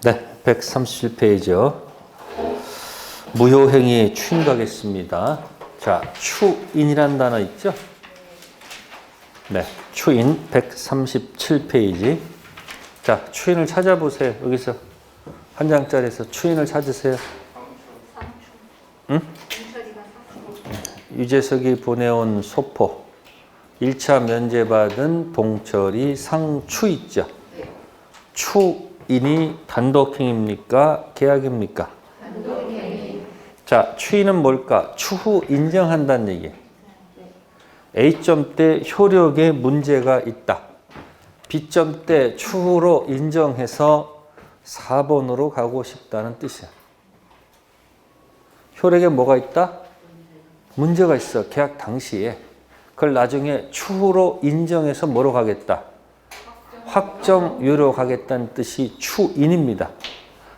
네, 137페이지요. 무효행위 추인 가겠습니다. 자, 추인이란 단어 있죠? 네, 추인 137페이지. 자, 추인을 찾아보세요. 여기서 한 장짜리에서 추인을 찾으세요. 응? 유재석이 보내온 소포. 1차 면제받은 동철이 상추 있죠? 추인이 단독행위입니까? 계약입니까? 단독행위. 자, 추인은 뭘까? 추후 인정한다는 얘기예요. A점 때 효력에 문제가 있다. B점 때 추후로 인정해서 4번으로 가고 싶다는 뜻이야. 효력에 뭐가 있다? 문제가 있어. 계약 당시에. 그걸 나중에 추후로 인정해서 뭐로 가겠다? 확정유효로 가겠다는 뜻이 추인입니다.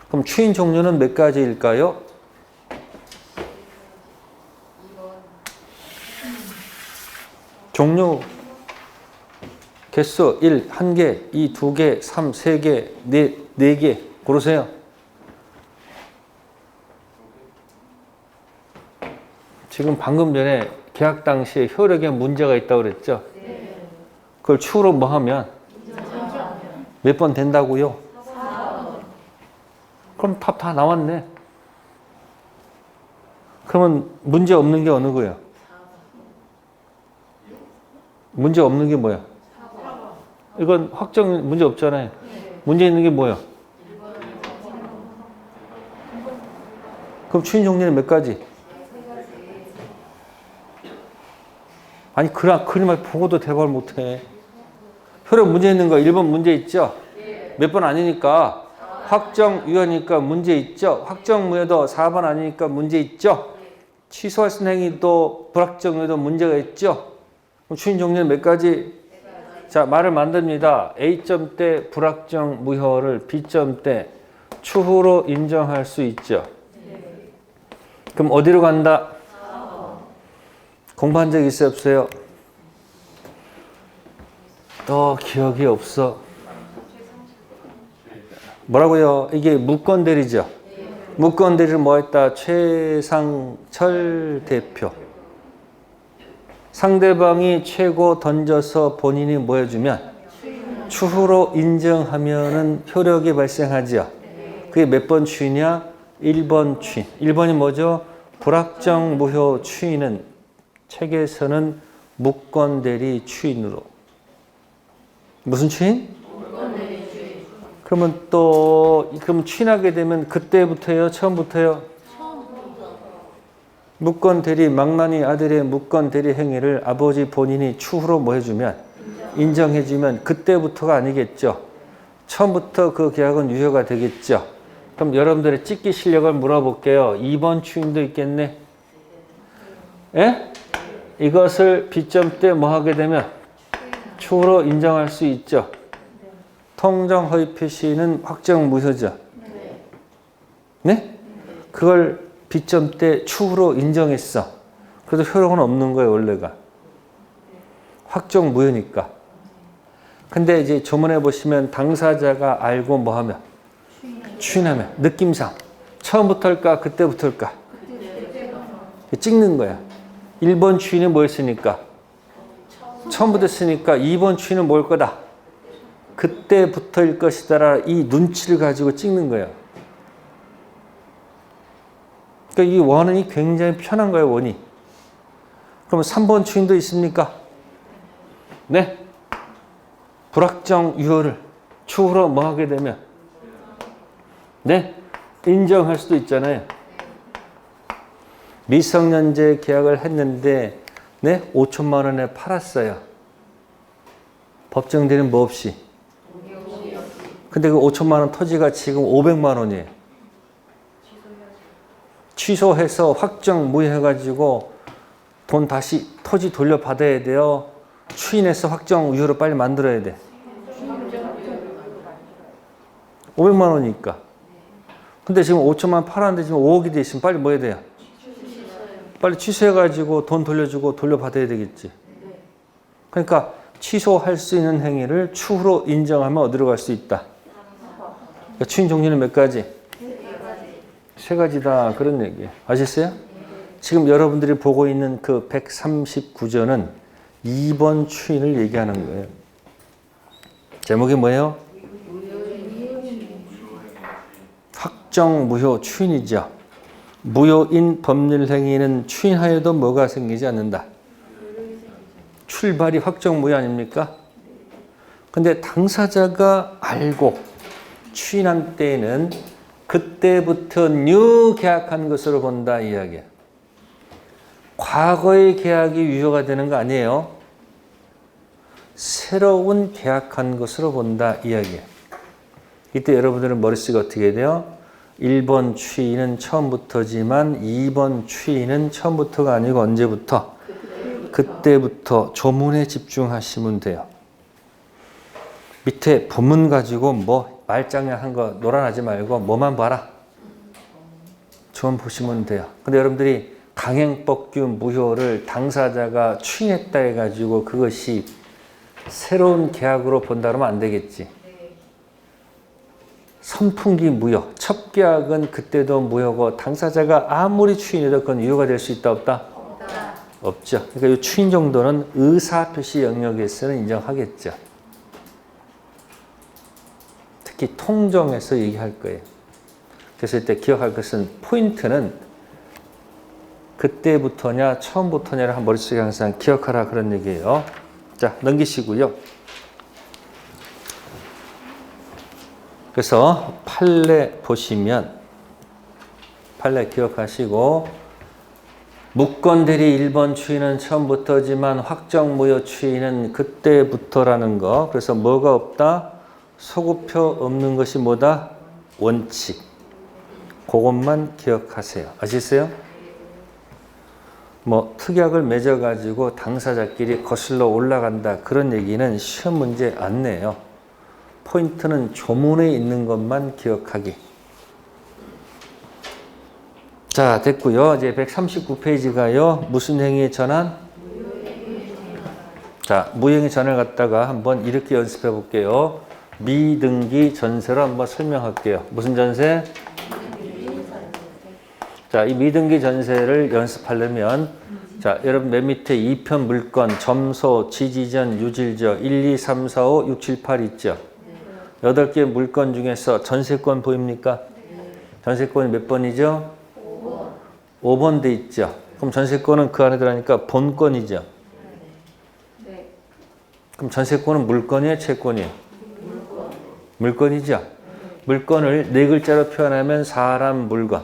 그럼 추인 종류는 몇 가지일까요? 종류 개수 1, 1개, 2, 2개, 3, 3개, 4개 고르세요. 지금 방금 전에 계약 당시에 효력에 문제가 있다고 그랬죠? 그걸 추후로 뭐 하면? 몇 번 된다고요? 4번. 그럼 답 다 나왔네. 그러면 문제 없는 게 어느 거예요? 문제 없는 게 뭐야? 4번. 이건 확정 문제 없잖아요. 문제 있는 게 뭐야? 그럼 추인 종류는 몇 가지? 아니, 그림을 보고도 대답을 못해. 효력 문제 있는 거 1번 문제 있죠? 몇 번 아니니까 확정유효니까 문제 있죠? 확정무효도 4번 아니니까 문제 있죠? 취소할 수 있는 행위도 불확정유효도 문제가 있죠? 그럼 추인 종류는 몇 가지? 자, 말을 만듭니다. A점 때 불확정무효를 B점 때 추후로 인정할 수 있죠? 그럼 어디로 간다? 공부한 적 있어요, 없어요? 또 기억이 없어. 뭐라고요? 이게 무건대리죠? 무건대리를 뭐 했다? 최상철 대표. 상대방이 최고 던져서 본인이 뭐 해주면? 추후로 인정하면은 효력이 발생하죠? 그게 몇 번 추인이야? 1번 추인. 1번이 뭐죠? 불확정무효 추인은 책에서는 무건대리 추인으로. 무슨 추인? 무건대리 추인. 그러면 추인하게 되면 그때부터요? 처음부터요? 처음부터. 무건대리, 망나니 아들의 무건대리 행위를 아버지 본인이 추후로 뭐 해주면? 인정해주면 그때부터가 아니겠죠? 처음부터 그 계약은 유효가 되겠죠? 그럼 여러분들의 찍기 실력을 물어볼게요. 2번 추인도 있겠네? 예? 이것을 B점 때 뭐 하게 되면 추후로 인정할 수 있죠. 통정 허위 표시는 확정 무효죠. 네? 그걸 B점 때 추후로 인정했어. 그래도 효력은 없는 거예요, 원래가. 확정 무효니까. 근데 이제 조문에 보시면 당사자가 알고 뭐 하면? 추인하면. 느낌상. 처음부터일까? 그때부터일까? 찍는 거야. 1번 추인은 뭐였으니까? 처음부터 했으니까 2번 추인은 뭘 거다? 그때부터일 것이다. 이 눈치를 가지고 찍는 거예요. 그러니까 이 원이 굉장히 편한 거예요, 원이. 그럼 3번 추인도 있습니까? 네. 불확정 유효를 추후로 뭐 하게 되면? 네. 인정할 수도 있잖아요. 미성년자 계약을 했는데 네? 5천만 원에 팔았어요. 법정 대리는 뭐 없이. 근데 그 5천만 원 토지가 지금 500만 원이에요. 취소해서 확정 무효해가지고 돈 다시 토지 돌려받아야 돼요. 추인해서 확정 유효로 빨리 만들어야 돼. 500만 원이니까. 근데 지금 5천만 원 팔았는데 지금 5억이 돼 있으면 빨리 뭐 해야 돼요? 빨리 취소해가지고 돈 돌려주고 돌려받아야 되겠지. 취소할 수 있는 행위를 추후로 인정하면 어디로 갈 수 있다? 그러니까 추인 종류는 몇 가지? 세 가지다. 그런 얘기예요. 아셨어요? 지금 여러분들이 보고 있는 그 139조는 2번 추인을 얘기하는 거예요. 제목이 뭐예요? 확정 무효 추인이죠. 무효인 법률 행위는 추인하여도 뭐가 생기지 않는다. 출발이 확정 무효 아닙니까? 근데 당사자가 알고 추인한 때에는 그때부터 뉴 계약한 것으로 본다 이야기야. 과거의 계약이 유효가 되는 거 아니에요. 새로운 계약한 것으로 본다 이야기야. 이때 여러분들은 머릿속에 어떻게 돼요? 1번 추인은 처음부터지만 2번 추인은 처음부터가 아니고 언제부터? 그때부터 조문에 집중하시면 돼요. 밑에 본문 가지고 뭐 말장난한 거 놀아나지 말고 뭐만 봐라. 조문 보시면 돼요. 근데 여러분들이 강행법규 무효를 당사자가 추인했다 해가지고 그것이 새로운 계약으로 본다 그러면 안 되겠지. 선풍기 무효. 첫 계약은 그때도 무효고 당사자가 아무리 추인해도 그건 유효가 될 수 있다 없다? 없죠. 그러니까 이 추인 정도는 의사표시 영역에서는 인정하겠죠. 특히 통정에서 얘기할 거예요. 그래서 이때 기억할 것은 포인트는 그때부터냐 처음부터냐를 머릿속에 항상 기억하라 그런 얘기예요. 자, 넘기시고요. 그래서 판례 보시면 판례 기억하시고 무권 대리 1번 추인은 처음부터지만 확정 무효 추인은 그때부터라는 거. 그래서 뭐가 없다? 소급표 없는 것이 뭐다? 원칙. 그것만 기억하세요. 아시겠어요? 뭐 특약을 맺어가지고 당사자끼리 거슬러 올라간다. 그런 얘기는 시험 문제 안 내요. 포인트는 조문에 있는 것만 기억하기. 자, 됐고요. 이제 139페이지가요. 무슨 행위의 전환? 자, 무행의 전환을 갖다가 한번 이렇게 연습해 볼게요. 미등기 전세로 한번 설명할게요. 무슨 전세? 자, 이 미등기 전세를 연습하려면 자, 여러분 맨 밑에 2편 물건, 점소, 지지전, 유질저 1, 2, 3, 4, 5, 6, 7, 8 있죠. 8개 물건 중에서 전세권 보입니까? 전세권이 몇 번이죠? 5번 돼 있죠. 그럼 전세권은 그 안에 들어가니까 본권이죠. 그럼 전세권은 물건이에요? 채권이에요? 물건이죠. 물건을 네 글자로 표현하면 사람, 물건.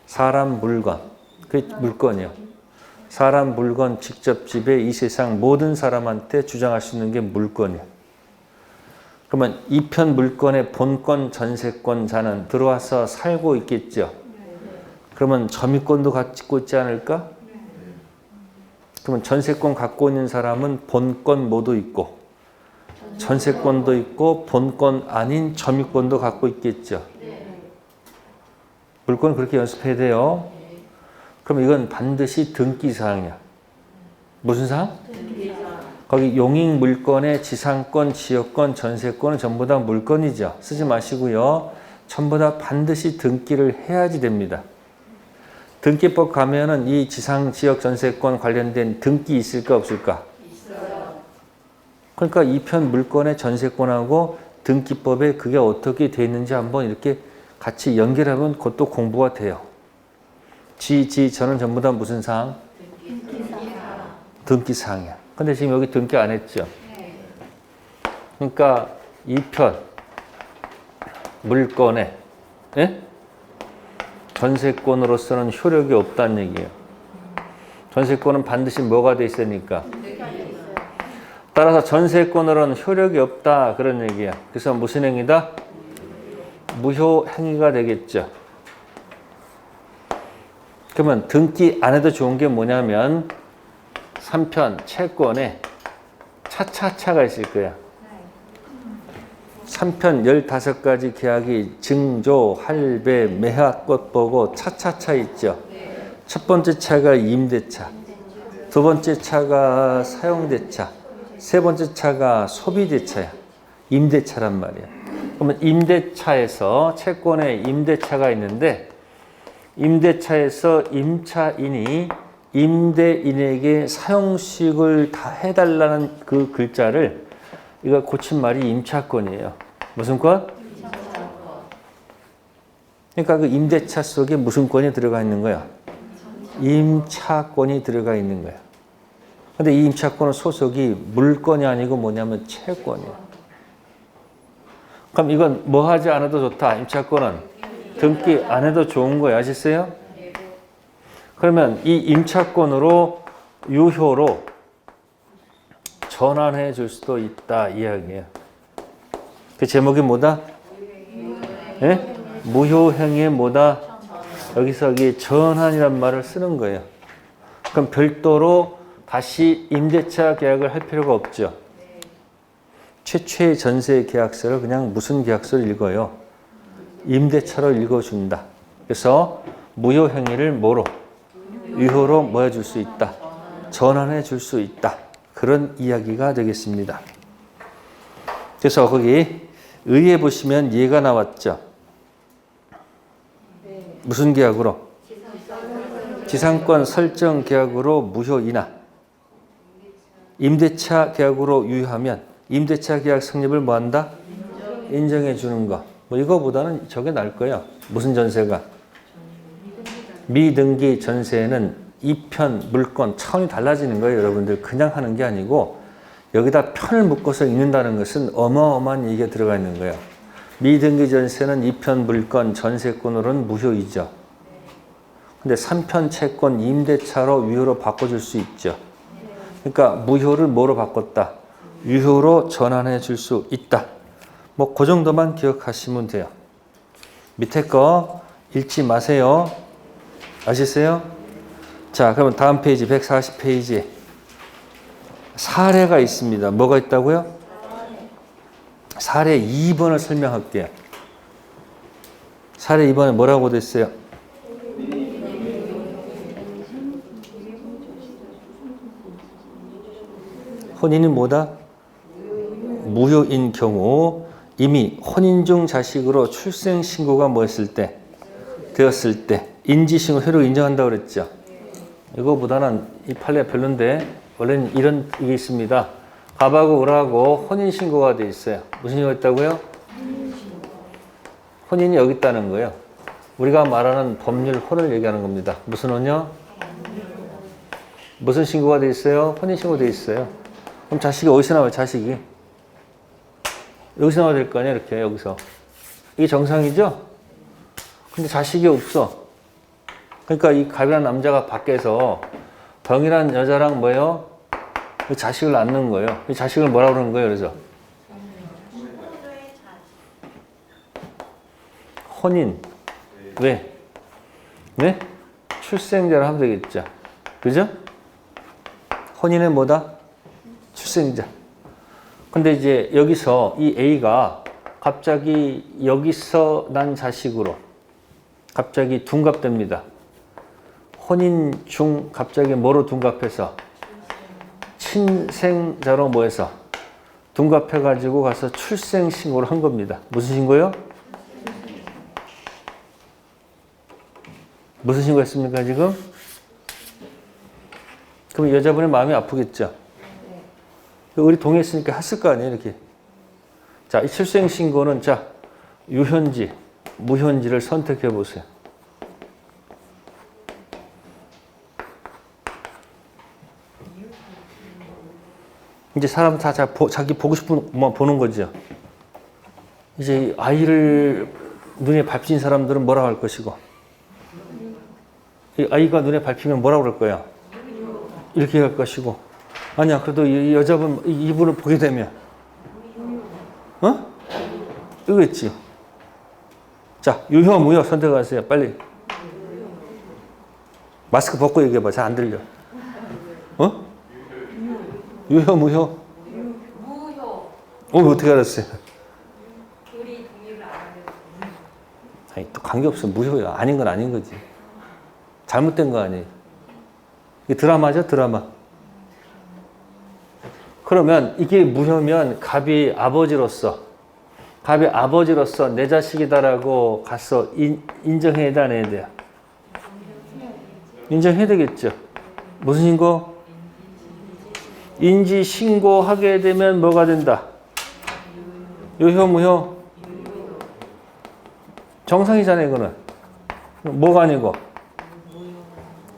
사람, 물건. 그게 물건이요. 사람, 물건, 직접 지배, 이 세상 모든 사람한테 주장할 수 있는 게 물건이에요. 그러면 이 편 물건의 본권 전세권자는 들어와서 살고 있겠죠. 그러면 점유권도 갖고 있지 않을까? 그러면 전세권 갖고 있는 사람은 본권 모두 있고 전세권도 있고 본권 아닌 점유권도 갖고 있겠죠. 물건 그렇게 연습해야 돼요. 그럼 이건 반드시 등기사항이야. 무슨 사항? 거기 용익 물건의 지상권, 지역권, 전세권은 전부 다 물건이죠. 쓰지 마시고요. 전부 다 반드시 등기를 해야지 됩니다. 등기법 가면은 이 지상, 지역, 전세권 관련된 등기 있을까 없을까? 있어요. 그러니까 이 편 물건의 전세권하고 등기법에 그게 어떻게 돼 있는지 한번 이렇게 같이 연결하면 그것도 공부가 돼요. 저는 전부 다 무슨 사항? 등기사항이야. 근데 지금 여기 등기 안 했죠? 그러니까 이 편 물건에 전세권으로서는 효력이 없다는 얘기예요. 전세권은 반드시 뭐가 돼 있으니까. 따라서 전세권으로는 효력이 없다 그런 얘기야. 그래서 무슨 행위다? 무효 행위가 되겠죠. 그러면 등기 안 해도 좋은 게 뭐냐면 3편 채권에 차차차가 있을 거야. 3편 15가지 계약이 증조, 할배, 매합, 꽃보고 차차차 있죠. 첫 번째 차가 임대차, 두 번째 차가 사용대차, 세 번째 차가 소비대차야. 임대차란 말이야. 그러면 임대차에서 채권에 임대차가 있는데 임대차에서 임차인이 임대인에게 사용수익을 다 해달라는 그 글자를 이거 고친 말이 임차권이에요. 무슨 권? 그러니까 그 임대차 속에 무슨 권이 들어가 있는 거야? 임차권이 들어가 있는 거야. 근데 이 임차권은 소속이 물권이 아니고 뭐냐면 채권이야. 그럼 이건 뭐 하지 않아도 좋다. 임차권은 등기 안 해도 좋은 거예요. 아시겠어요? 그러면 이 임차권으로 유효로 전환해 줄 수도 있다 이야기예요. 그 제목이 뭐다? 예? 무효행위의 뭐다? 여기서 여기 전환이란 말을 쓰는 거예요. 그럼 별도로 다시 임대차 계약을 할 필요가 없죠. 최초의 전세 계약서를 그냥 무슨 계약서를 읽어요? 임대차로 읽어준다. 그래서 무효행위를 뭐로? 유효로 뭐 해줄 수 있다? 전환해 줄 수 있다. 그런 이야기가 되겠습니다. 그래서 거기 의에 보시면 예가 나왔죠. 무슨 계약으로? 지상권 설정 계약으로 무효 인하. 임대차 계약으로 유효하면 임대차 계약 성립을 뭐 한다? 인정해 주는 거. 뭐 이거보다는 저게 나을 거예요. 무슨 전세가? 미등기 전세는 이편 물권 차원이 달라지는 거예요. 여러분들 그냥 하는 게 아니고 여기다 편을 묶어서 읽는다는 것은 어마어마한 얘기가 들어가 있는 거예요. 미등기 전세는 이편 물권 전세권으로는 무효이죠. 근데 3편 채권 임대차로 유효로 바꿔줄 수 있죠. 그러니까 무효를 뭐로 바꿨다? 유효로 전환해 줄 수 있다. 뭐 그 정도만 기억하시면 돼요. 밑에 거 읽지 마세요. 아시겠어요? 자, 그러면 다음 페이지 140페이지 사례가 있습니다. 뭐가 있다고요? 사례 2번을 설명할게요. 사례 2번에 뭐라고 됐어요? 혼인이 뭐다? 무효인 경우 이미 혼인 중 자식으로 출생신고가 뭐였을 때? 되었을 때 인지신고 효력을 인정한다고 그랬죠. 이거보다는 이 판례가 별론데 원래는 이런 게 있습니다. 갑하고 을하고 혼인신고가 돼 있어요. 무슨 신고가 있다고요? 혼인이 여기 있다는 거예요. 우리가 말하는 법률 혼을 얘기하는 겁니다. 무슨 혼이요? 무슨 신고가 돼 있어요? 혼인신고 돼 있어요. 그럼 자식이 어디서 나와요? 자식이 여기서 나와야 될 거 아니야? 이렇게 여기서 이게 정상이죠? 근데 자식이 없어. 그러니까 이 갑이라는 남자가 밖에서 병이란 여자랑 뭐예요? 자식을 낳는 거예요. 이 자식을 뭐라고 그러는 거예요? 그래서 혼인. 왜? 네? 출생자를 하면 되겠죠. 그죠? 혼인은 뭐다? 출생자. 근데 이제 여기서 이 A가 갑자기 여기서 난 자식으로 갑자기 둔갑됩니다. 혼인 중 갑자기 뭐로 둔갑해서? 친생자로 뭐해서? 둔갑해가지고 가서 출생신고를 한 겁니다. 무슨 신고요? 무슨 신고했습니까 지금? 그럼 여자분의 마음이 아프겠죠? 우리 동의했으니까 했을 거 아니에요 이렇게. 자, 이 출생신고는 자 유현지, 무현지를 선택해 보세요. 이제 사람 다 자기 보고 싶은 것만 보는 거죠. 이제 아이를 눈에 밟힌 사람들은 뭐라고 할 것이고 이 아이가 눈에 밟히면 뭐라고 그럴 거야? 이렇게 할 것이고 아니야 그래도 이 여자분 이분을 보게 되면 이거겠지. 자 유효 무효 선택하세요. 빨리 마스크 벗고 얘기해봐. 잘 안 들려. 유효 무효? 무효. 어떻게 알았어요? 둘이 동의를 안 하면. 아니 또 관계없어. 무효야. 아닌 건 아닌 거지. 잘못된 거 아니에요. 이게 드라마죠 드라마. 그러면 이게 무효면 갑이 아버지로서 갑이 아버지로서 내 자식이다라고 가서 인정해야 돼, 안 해야 돼요? 인정해야 되겠죠. 무슨 신고? 인지 신고하게 되면 뭐가 된다? 유효, 무효? 정상이잖아요, 이거는. 뭐가 아니고?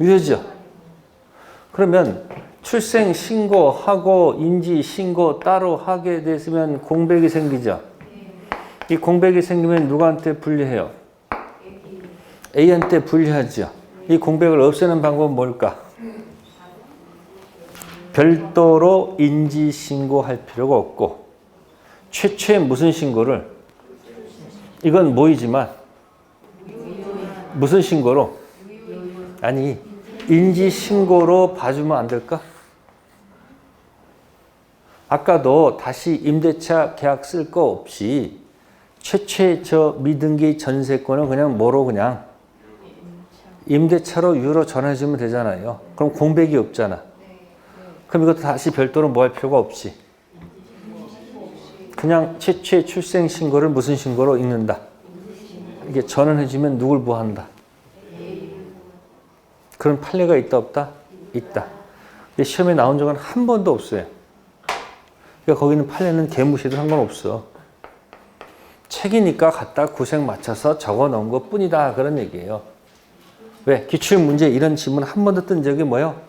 유효죠. 그러면 출생 신고하고 인지 신고 따로 하게 됐으면 공백이 생기죠. 이 공백이 생기면 누구한테 불리해요? A한테 불리하죠. 이 공백을 없애는 방법은 뭘까? 별도로 인지 신고할 필요가 없고 최초에 무슨 신고를? 이건 모이지만 무슨 신고로? 아니 인지 신고로 봐주면 안 될까? 아까도 다시 임대차 계약 쓸 거 없이 최초의 저 미등기 전세권을 그냥 뭐로 그냥 임대차로 유로 전해주면 되잖아요. 그럼 공백이 없잖아. 그럼 이것도 다시 별도로 뭐 할 필요가 없이 그냥 최초의 출생 신고를 무슨 신고로 읽는다. 이게 전환해주면 누굴 보호한다. 그런 판례가 있다 없다? 있다. 근데 시험에 나온 적은 한 번도 없어요. 그러니까 거기는 판례는 개무시도 상관없어. 책이니까 갖다 구색 맞춰서 적어 놓은 것 뿐이다. 그런 얘기예요. 왜? 기출문제 이런 지문 한 번도 뜬 적이 뭐예요?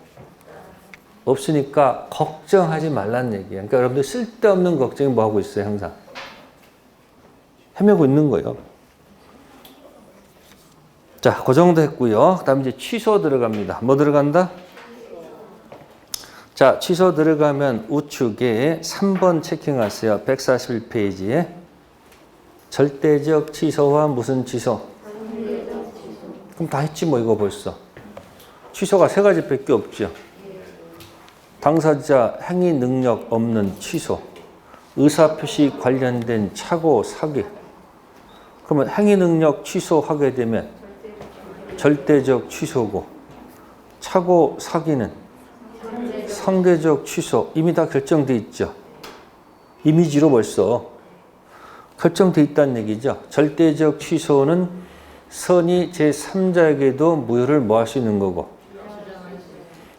없으니까 걱정하지 말란 얘기예요. 그러니까 여러분들 쓸데없는 걱정이 뭐 하고 있어요? 항상. 헤매고 있는 거예요. 자, 그 정도 했고요. 그 다음에 이제 취소 들어갑니다. 뭐 들어간다? 자, 취소 들어가면 우측에 3번 체킹하세요. 141페이지에. 절대적 취소와 무슨 취소? 그럼 다 했지 뭐 이거 벌써. 취소가 세 가지밖에 없죠. 당사자 행위 능력 없는 취소, 의사표시 관련된 착오, 사기. 그러면 행위 능력 취소하게 되면 절대적 취소고 착오, 사기는 상대적 취소. 이미 다 결정돼 있죠. 이미지로 벌써 결정돼 있다는 얘기죠. 절대적 취소는 선이 제3자에게도 무효를 뭐 할 수 있는 거고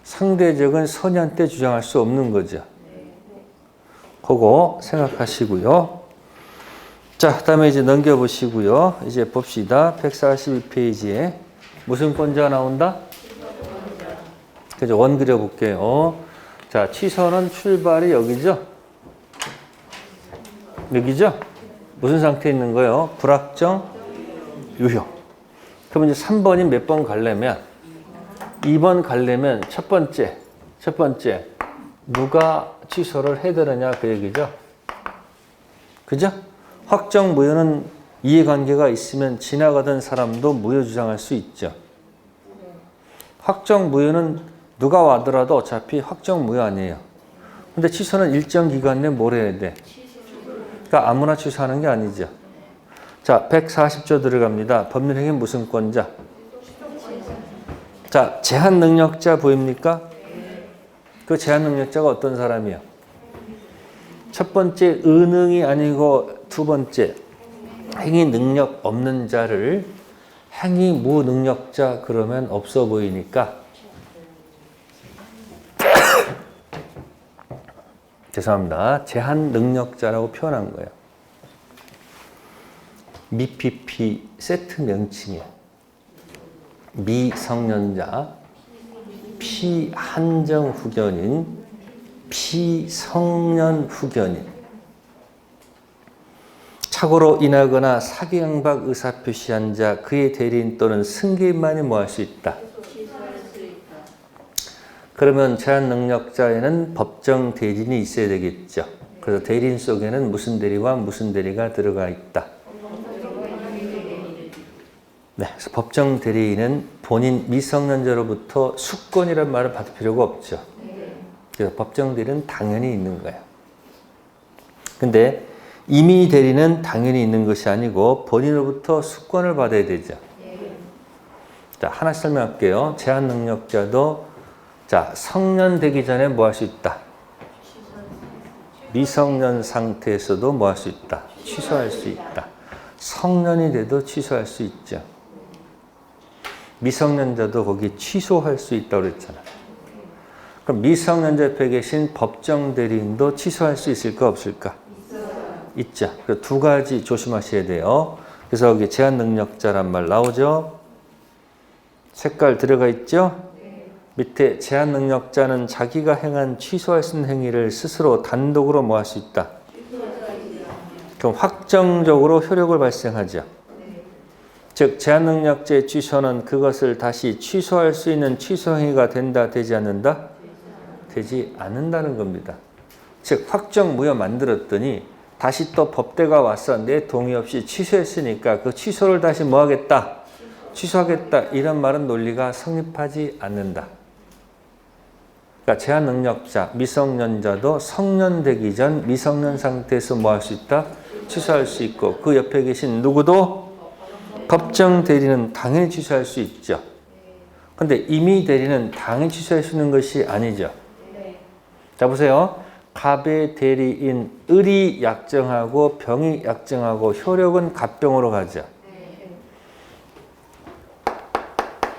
상대적은 선의한테 주장할 수 없는 거죠. 그거 생각하시고요. 자, 그 다음에 이제 넘겨보시고요. 이제 봅시다. 142페이지에 무슨 권자가 나온다? 그죠? 원 그려볼게요. 자, 취소는 출발이 여기죠? 여기죠? 무슨 상태에 있는 거예요? 불확정, 유효. 그러면 이제 3번이 몇 번 가려면 2번 가려면 첫 번째 누가 취소를 해드느냐 그 얘기죠. 그죠? 확정 무효는 이해관계가 있으면 지나가던 사람도 무효 주장할 수 있죠. 확정 무효는 누가 와더라도 어차피 확정 무효 아니에요. 근데 취소는 일정 기간 내에 뭘 해야 돼? 그러니까 아무나 취소하는 게 아니죠. 자, 140조 들어갑니다. 법률행위 무슨 권자? 자, 제한 능력자 보입니까? 그 제한 능력자가 어떤 사람이에요? 첫 번째 은응이 아니고 두 번째 행위 능력 없는 자를 행위 무능력자 그러면 없어 보이니까 죄송합니다. 제한 능력자라고 표현한 거예요. 미PP 세트 명칭이에요. 미성년자, 피한정 후견인, 피성년 후견인. 착오로 인하거나 사기 강박 의사표시한 자, 그의 대리인 또는 승계인만이 뭐 할 수 있다? 그러면 제한 능력자에는 법정 대리인이 있어야 되겠죠. 그래서 대리인 속에는 무슨 대리와 무슨 대리가 들어가 있다. 네, 그래서 법정 대리인은 본인 미성년자로부터 수권이라는 말을 받을 필요가 없죠. 그래서 법정 대리는 당연히 있는 거예요. 근데 임의 대리는 당연히 있는 것이 아니고 본인으로부터 수권을 받아야 되죠. 자, 하나 설명할게요. 제한 능력자도 자, 성년 되기 전에 뭐 할 수 있다? 미성년 상태에서도 뭐 할 수 있다? 취소할 수 있다. 성년이 돼도 취소할 수 있죠. 미성년자도 거기 취소할 수 있다고 그랬잖아. 그럼 미성년자 옆에 계신 법정 대리인도 취소할 수 있을까 없을까? 있죠. 그 두 가지 조심하셔야 돼요. 그래서 여기 제한 능력자란 말 나오죠. 색깔 들어가 있죠. 밑에 제한 능력자는 자기가 행한 취소할 수 있는 행위를 스스로 단독으로 뭐 할 수 있다. 그럼 확정적으로 효력을 발생하죠. 즉 제한 능력자의 취소는 그것을 다시 취소할 수 있는 취소 행위가 된다, 되지 않는다? 되지 않는다는 겁니다. 즉 확정 무효 만들었더니 다시 또 법대가 와서 내 동의 없이 취소했으니까 그 취소를 다시 뭐 하겠다? 취소하겠다. 이런 말은 논리가 성립하지 않는다. 그러니까 제한 능력자, 미성년자도 성년되기 전 미성년 상태에서 뭐 할 수 있다? 취소할 수 있고 그 옆에 계신 누구도 법정 대리는 당연히 취소할 수 있죠. 근데 임의 대리는 당연히 취소할 수 있는 것이 아니죠. 자 보세요. 갑의 대리인 을이 약정하고 병이 약정하고 효력은 갑병으로 가죠.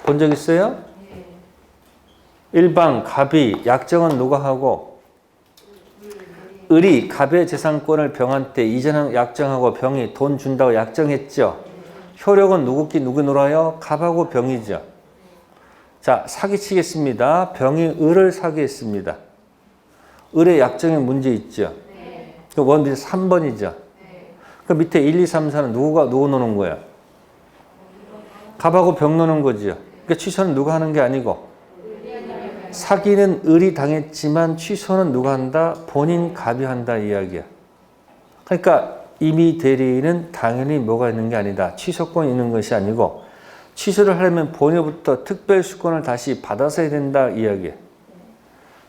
본 적 있어요? 일방 갑이 약정은 누가 하고 을이 갑의 재산권을 병한테 이전한 약정하고 병이 돈 준다고 약정했죠. 효력은 누구 놀아요? 갑하고 병이죠. 자 사기치겠습니다. 병이 을을 사기했습니다. 을의 약정에 문제 있죠. 그 원리 3번이죠. 그 밑에 1, 2, 3, 4는 누구 노는 거야? 갑하고 병 노는 거죠. 그러니까 취소는 누가 하는 게 아니고 사기는 을이 당했지만 취소는 누가 한다? 본인 갑이 한다 이야기야. 그러니까 임의 대리인은 당연히 뭐가 있는 게 아니다. 취소권이 있는 것이 아니고 취소를 하려면 본인부터 특별수권을 다시 받아서야 된다 이야기야.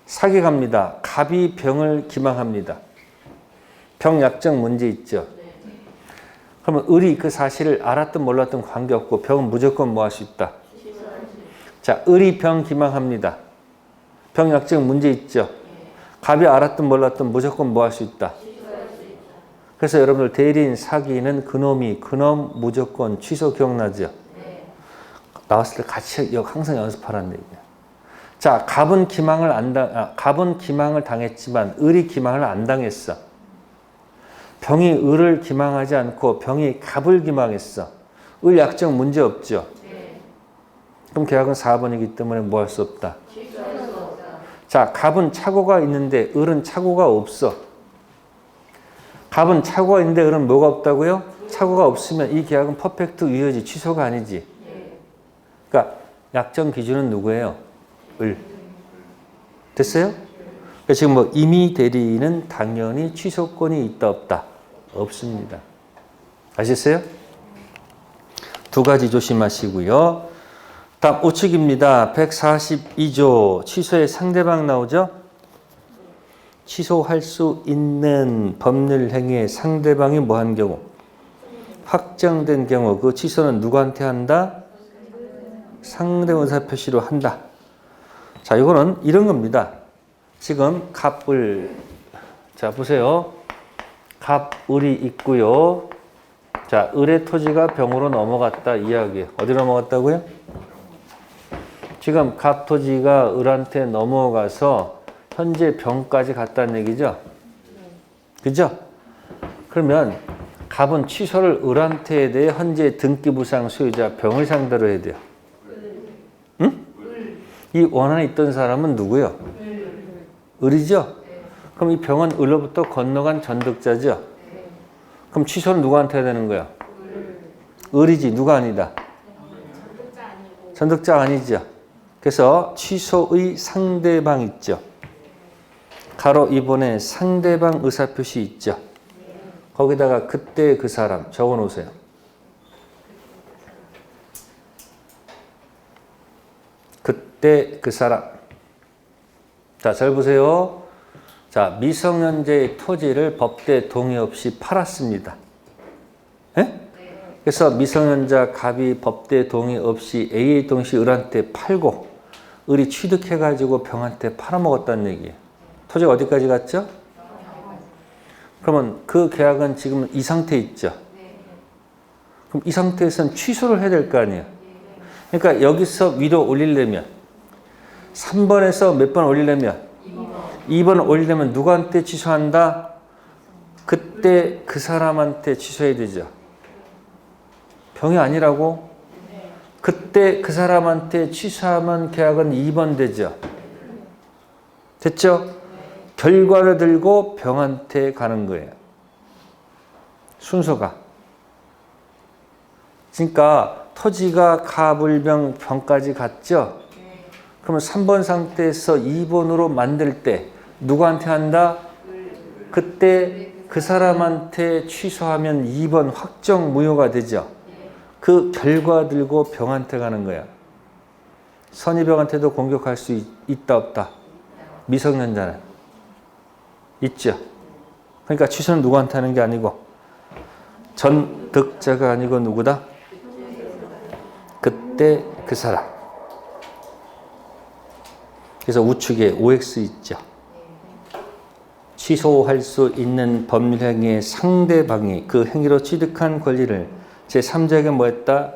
사기 갑니다. 갑이 병을 기망합니다. 병 약정 문제 있죠. 그러면 을이 그 사실을 알았든 몰랐든 관계없고 병은 무조건 뭐 할 수 있다. 자, 을이 병 기망합니다. 병 약정 문제 있죠. 갑이 알았든 몰랐든 무조건 뭐 할 수 있다. 그래서 여러분들 대리인 사기는 그놈 무조건 취소 기억나죠? 나왔을 때 같이 항상 연습하라는 얘기야. 자, 갑은 기망을 당했지만 을이 기망을 안 당했어. 병이 을을 기망하지 않고 병이 갑을 기망했어. 을 약정 문제 없죠? 그럼 계약은 4번이기 때문에 뭐 할 수 없다. 자, 갑은 착오가 있는데 을은 착오가 없어. 갑은 착오가 있는데 을은 뭐가 없다고요? 착오가 없으면 이 계약은 퍼펙트 유효지 취소가 아니지. 그러니까 약정 기준은 누구예요? 을. 됐어요? 그러니까 지금 뭐 임의 대리인은 당연히 취소권이 있다 없다? 없습니다. 아셨어요? 두 가지 조심하시고요. 다음 우측입니다. 142조 취소의 상대방 나오죠? 취소할 수 있는 법률 행위의 상대방이 뭐 한 경우? 확정된 경우 그 취소는 누구한테 한다? 상대 의사표시로 한다. 자, 이거는 이런 겁니다. 지금 갑을, 자, 보세요. 갑, 을이 있고요. 자, 을의 토지가 병으로 넘어갔다 이야기예요. 어디로 넘어갔다고요? 지금 갑 토지가 을한테 넘어가서 현재 병까지 갔다는 얘기죠? 그죠? 그러면 갑은 취소를 을한테 대해 현재 등기부상 소유자 병을 상대로 해야 돼요. 응? 이 원한에 있던 사람은 누구요? 을이죠? 그럼 이 병은 을로부터 건너간 전득자죠? 그럼 취소는 누구한테 해야 되는 거야? 을이지. 누가 아니다? 전득자 아니죠? 그래서 취소의 상대방 있죠? 가로 2번에 상대방 의사표시 있죠? 거기다가 그때 그 사람 적어 놓으세요. 그때 그 사람. 자, 잘 보세요. 자, 미성년자의 토지를 법대 동의 없이 팔았습니다. 예? 그래서 미성년자 갑이 법대 동의 없이 A의 동시 을한테 팔고 을이 취득해가지고 병한테 팔아먹었다는 얘기예요. 토지가 어디까지 갔죠? 그러면 그 계약은 지금 이 상태에 있죠. 그럼 이 상태에서는 취소를 해야 될 거 아니에요. 그러니까 여기서 위로 올리려면 3번에서 몇 번 올리려면 2번 올리려면 누구한테 취소한다? 그때 그 사람한테 취소해야 되죠. 병이 아니라고? 그때 그 사람한테 취소하면 계약은 2번 되죠. 됐죠? 결과를 들고 병한테 가는 거예요. 순서가. 그러니까 토지가 가불병 병까지 갔죠? 그러면 3번 상태에서 2번으로 만들 때 누구한테 한다? 그때 그 사람한테 취소하면 2번 확정 무효가 되죠. 그 결과 들고 병한테 가는 거야. 선의병한테도 공격할 수 있다 없다? 미성년자는 있죠. 그러니까 취소는 누구한테 하는 게 아니고 전득자가 아니고 누구다? 그때 그 사람. 그래서 우측에 OX 있죠. 취소할 수 있는 법률행위의 상대방이 그 행위로 취득한 권리를 제3자에게 뭐 했다?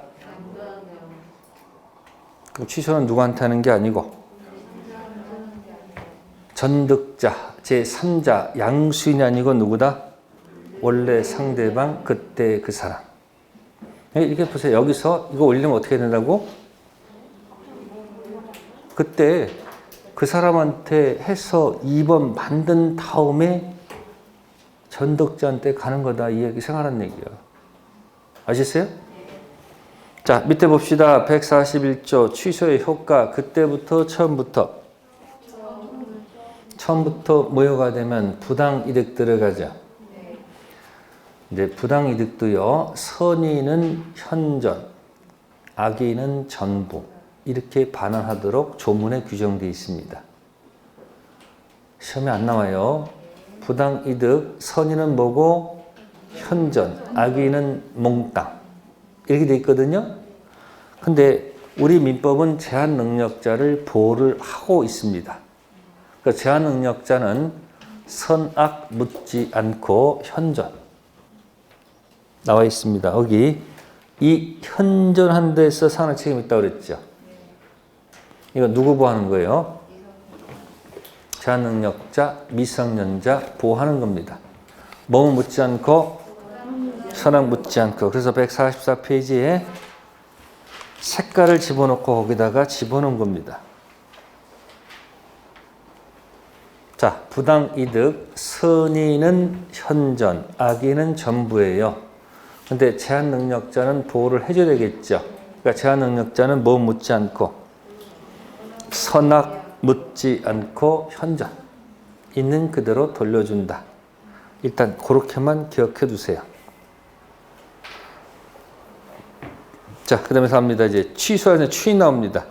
그럼 취소는 누구한테 하는 게 아니고 전득자, 제3자, 양수인이 아니고 누구다? 원래 상대방, 그때 그 사람. 이렇게 보세요. 여기서 이거 올리면 어떻게 된다고? 그때 그 사람한테 해서 2번 만든 다음에 전득자한테 가는 거다. 이 얘기 생각하는 얘기야. 아시겠어요? 자, 밑에 봅시다. 141조 취소의 효과. 그때부터 처음부터 모여가 되면 부당이득 들어가죠. 이제 부당이득도요. 선의는 현전, 악의는 전부. 이렇게 반환하도록 조문에 규정되어 있습니다. 시험에 안 나와요. 부당이득, 선의는 뭐고 현전, 악의는 몽땅. 이렇게 되어 있거든요. 근데 우리 민법은 제한능력자를 보호를 하고 있습니다. 그러니까 제한능력자는 선악 묻지 않고 현전. 나와 있습니다. 여기 이 현전한 데서 상할 책임이 있다고 그랬죠. 이거 누구 보호하는 거예요? 제한능력자, 미성년자 보호하는 겁니다. 몸을 묻지 않고 선악 묻지 않고. 그래서 144페이지에 색깔을 집어넣고 거기다가 집어넣은 겁니다. 자, 부당이득, 선의는 현전, 악의는 전부예요. 근데 제한능력자는 보호를 해줘야 되겠죠. 그러니까 제한능력자는 몸 묻지 않고 선악 묻지 않고 현전. 있는 그대로 돌려준다. 일단 그렇게만 기억해 두세요. 자, 그 다음에 갑니다. 이제 취소하는 추인 나옵니다.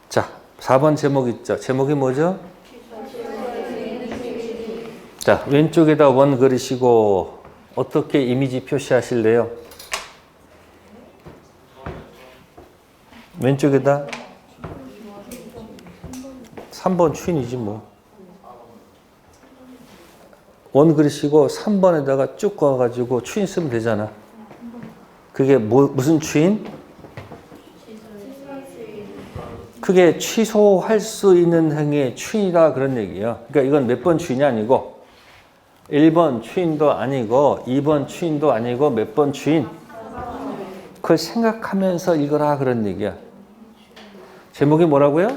자, 4번 제목 있죠. 제목이 뭐죠? 자, 왼쪽에다 원 그리시고 어떻게 이미지 표시하실래요? 왼쪽에다 3번 추인이지 뭐. 원 그리시고 3번에다가 쭉 가가지고 추인 쓰면 되잖아. 그게 무슨 추인? 그게 취소할 수 있는 행위의 추인이다 그런 얘기예요. 그러니까 이건 몇 번 추인이 아니고 1번 추인도 아니고 2번 추인도 아니고 몇 번 추인? 그걸 생각하면서 읽어라 그런 얘기야. 제목이 뭐라고요?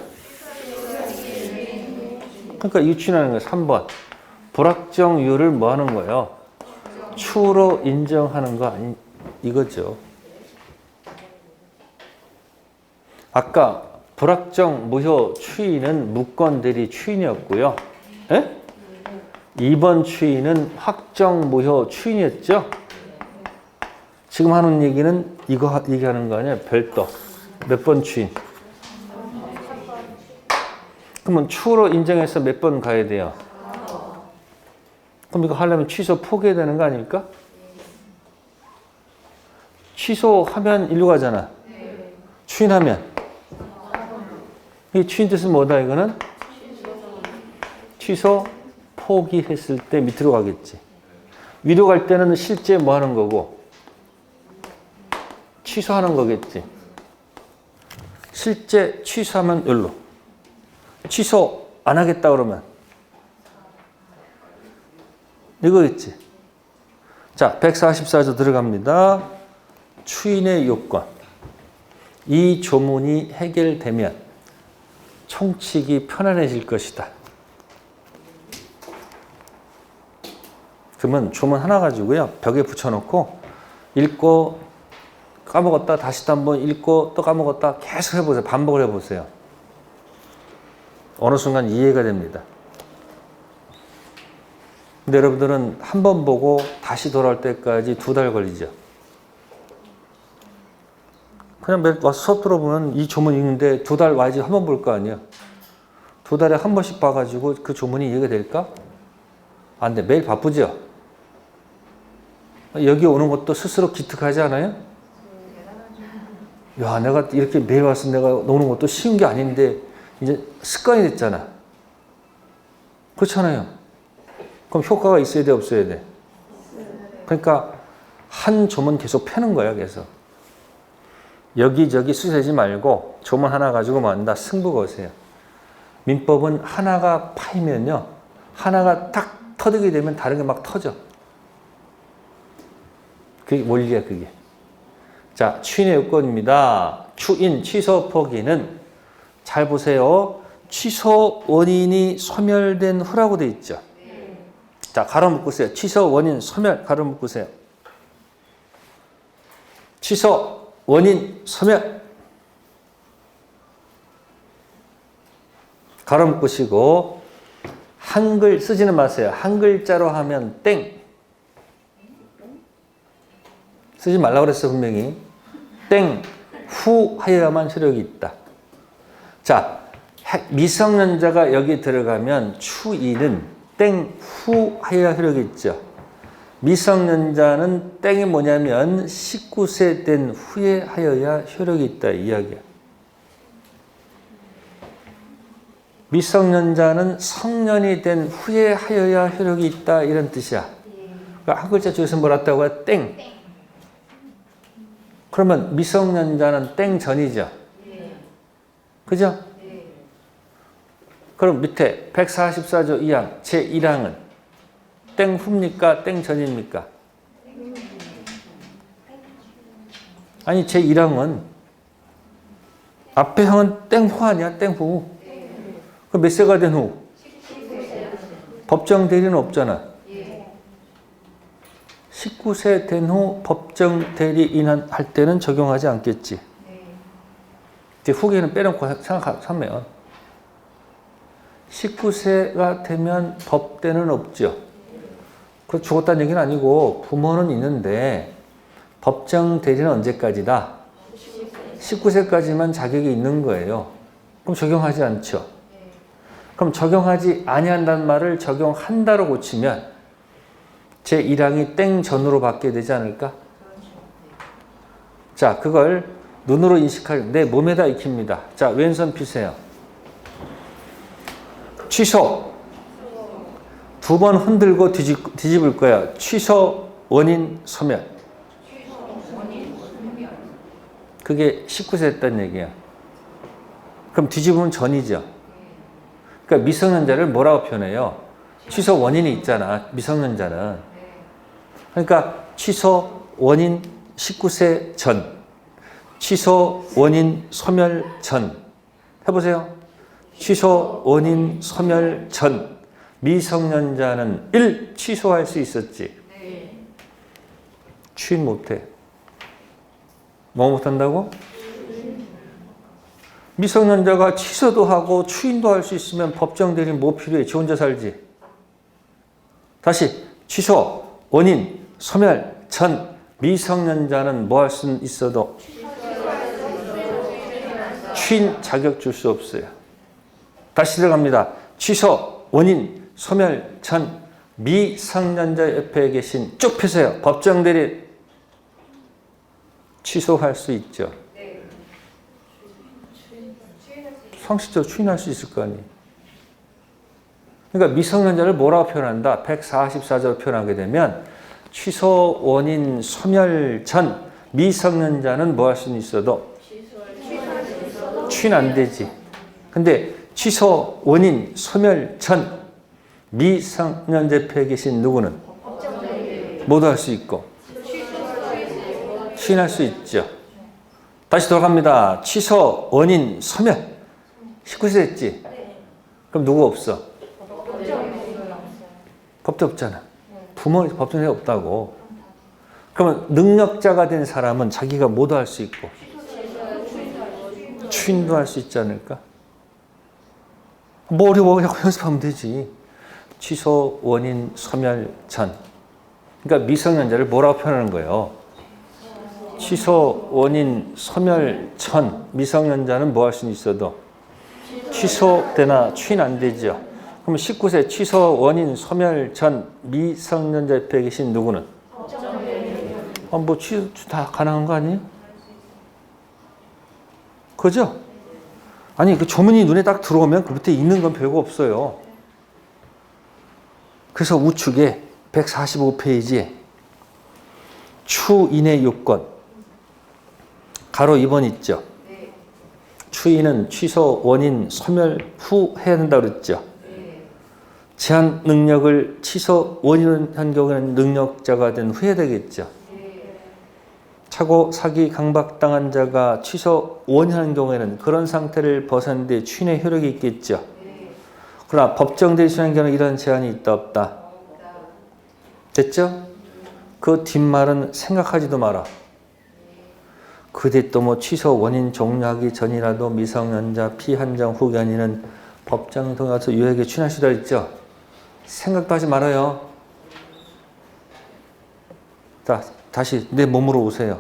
그러니까 이 추인하는 거예요. 3번. 불확정유를 뭐 하는 거예요? 추로 인정하는 거 아니 이거죠. 아까 불확정 무효 추인은 무건 대리 추인이었고요. 에? 2번 추인은 확정 무효 추인이었죠. 지금 하는 얘기는 이거 얘기하는 거 아니야? 별도. 몇 번 추인? 그러면 추로 인정해서 몇 번 가야 돼요? 그럼 이거 하려면 취소 포기해야 되는 거 아닙니까? 취소하면 일로 가잖아. 추인하면. 이 추인 뜻은 뭐다 이거는? 취소 포기했을 때 밑으로 가겠지. 위로 갈 때는 실제 뭐 하는 거고? 취소하는 거겠지. 실제 취소하면 여기로. 취소 안 하겠다 그러면 이거겠지. 자, 144조 들어갑니다. 추인의 요건. 이 조문이 해결되면 총칙이 편안해질 것이다. 그러면 조문 하나 가지고요. 벽에 붙여놓고 읽고 까먹었다 다시 또 한번 읽고 또 까먹었다 계속 해보세요. 반복을 해보세요. 어느 순간 이해가 됩니다. 근데 여러분들은 한 번 보고 다시 돌아올 때까지 2달 걸리죠. 그냥 매일 와서 수업 들어보면 이 조문 읽는데 2달 와야지 한 번 볼 거 아니에요. 2달에 한 번씩 봐가지고 그 조문이 이해가 될까? 안 돼. 매일 바쁘죠? 여기 오는 것도 스스로 기특하지 않아요? 야, 내가 이렇게 매일 와서 내가 오는 것도 쉬운 게 아닌데 이제 습관이 됐잖아. 그렇잖아요. 그럼 효과가 있어야 돼, 없어야 돼? 그러니까 한 조문 계속 펴는 거야, 그래서. 여기저기 수세지 말고 조문 하나 가지고 만다 승부 거세요. 민법은 하나가 파이면요. 하나가 딱 터득이 되면 다른 게 막 터져. 그게 원리야, 그게. 자, 추인의 요건입니다. 추인, 취소 포기는 잘 보세요. 취소 원인이 소멸된 후라고 돼 있죠. 자, 가로 묶으세요. 취소 원인 소멸 가로 묶으세요. 취소 원인 소멸 가로 묶으시고 한글 쓰지는 마세요. 한 글자로 하면 땡. 쓰지 말라고 그랬어 분명히. 땡, 후 하여야만 효력이 있다. 자, 미성년자가 여기 들어가면 추인은 땡, 후 하여야 효력이 있죠. 미성년자는 땡이 뭐냐면 19세 된 후에 하여야 효력이 있다 이 이야기야. 미성년자는 성년이 된 후에 하여야 효력이 있다 이런 뜻이야. 그러니까 한 글자 중에서 뭐랐다고 해? 땡. 그러면 미성년자는 땡 전이죠. 그죠? 그럼 밑에 144조 2항 제1항은 땡 후입니까? 땡 전입니까? 아니 제1항은 앞에 항은 땡 후 아니야? 땡 후. 그럼 몇 세가 된 후? 법정 대리는 없잖아. 19세 된 후 법정 대리인 할 때는 적용하지 않겠지. 후계는 빼놓고 생각하면 19세가 되면 법대는 없죠. 그 죽었다는 얘기는 아니고 부모는 있는데 법정 대리는 언제까지다? 19세까지만 자격이 있는 거예요. 그럼 적용하지 않죠. 그럼 적용하지 아니한다는 말을 적용한다로 고치면 제1항이 땡 전으로 받게 되지 않을까? 자, 그걸 눈으로 인식할 내 몸에다 익힙니다. 자, 왼손 펴세요. 취소. 2번 흔들고 뒤집을 거야. 취소 원인 소멸. 그게 19세 했다는 얘기야. 그럼 뒤집으면 전이죠. 그러니까 미성년자를 뭐라고 표현해요? 취소 원인이 있잖아. 미성년자는. 그러니까 취소 원인 19세 전. 취소 원인 소멸 전. 해보세요. 취소 원인 소멸 전. 미성년자는 1. 취소할 수 있었지. 추인 못해. 뭐 못한다고? 미성년자가 취소도 하고 추인도 할 수 있으면 법정 대리인 뭐 필요해? 지 혼자 살지. 다시 취소, 원인, 소멸, 전. 미성년자는 뭐 할 수 있어도 추인 자격 줄 수 없어요. 다시 들어갑니다. 취소, 원인, 소멸, 전. 미성년자 옆에 계신 쭉 펴세요. 법정 대리인 취소할 수 있죠. 상식적으로 추인할 수 있을 거 아니에요. 그러니까 미성년자를 뭐라고 표현한다? 144조로 표현하게 되면 취소 원인 소멸 전 미성년자는 뭐 할 수는 있어도 취인 안 되지. 근데 취소 원인 소멸 전 미성년자 옆에 계신 누구는 뭐도 할 수 있고 취인할 수 있죠. 다시 돌아갑니다. 취소 원인 소멸 19세 됐지? 그럼 누구 없어? 법대 없잖아. 부모 법정에 없다고. 그러면 능력자가 된 사람은 자기가 뭐도 할 수 있고 추인도 할 수 있지 않을까? 뭐 어려워. 그냥 연습하면 되지. 취소 원인 소멸 전. 그러니까 미성년자를 뭐라고 표현하는 거예요? 취소 원인 소멸 전. 미성년자는 뭐 할 수는 있어도 취소되나 추인 안 되죠. 그럼 19세 취소 원인 소멸 전 미성년자 옆에 계신 누구는? 뭐 취소 다 가능한 거 아니에요? 그죠? 아니 그 조문이 눈에 딱 들어오면 그 밑에 있는 건 별거 없어요. 그래서 우측에 145페이지에 추인의 요건 가로 2번 있죠. 추인은 취소 원인 소멸 후 해야 된다고 그랬죠. 제한 능력을 취소 원인한 경우에는 능력자가 된 후에 되겠죠. 차고 사기 강박당한 자가 취소 원인한 경우에는 그런 상태를 벗었는데 추인의 효력이 있겠죠. 그러나 법정대리 수행 경우는 이런 제한이 있다 없다. 됐죠? 그 뒷말은 생각하지도 마라. 그때 또 뭐 취소 원인 종료하기 전이라도 미성년자 피한정 후견인은 법정 통해서 유예하게 추인할 수도 있죠. 생각도 하지 말아요. 자, 다시 내 몸으로 오세요.